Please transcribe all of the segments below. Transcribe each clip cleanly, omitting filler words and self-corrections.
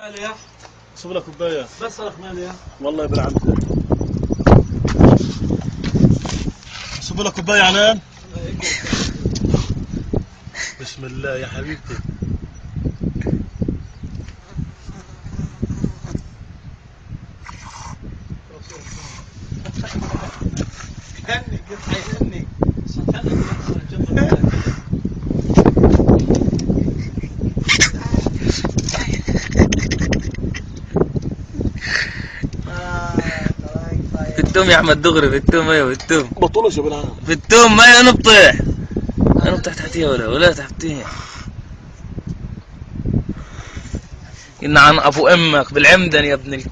مالي يا صب لك كوبايه بس لك مالي يا والله ابن عمتك. صب لك كوبايه عنان. بسم الله يا حبيبتي. هني قلت حيهني في التوم يا احمد دغري، في التوم. ايوه في التوم، بطلش يا ابن عم. في التوم. ما نبطح، نبطح تحتيها ولا تحتيها. إن عن ابو امك بالعمدن يا ابن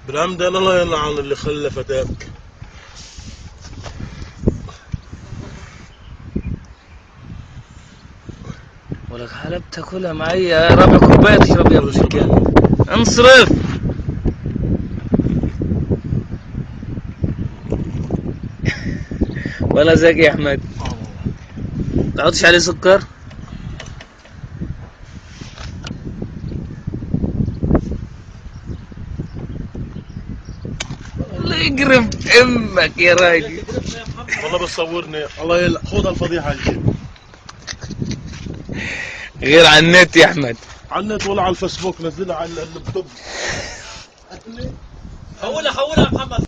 بالعمدن الله يلعن اللي خلفتك. ولك حلب تاكلها معي ربع كوبايه تشرب يا ابن الكلب. انصرف. ولا زاق يا احمد، تعطش عليه سكر. الله يقرب امك يا راجل. والله بتصورني الله خذ الفضيحه هاي. غير على النت يا احمد، على النت ولا على الفيسبوك نزلها على اللابتوب. حولها يا محمد.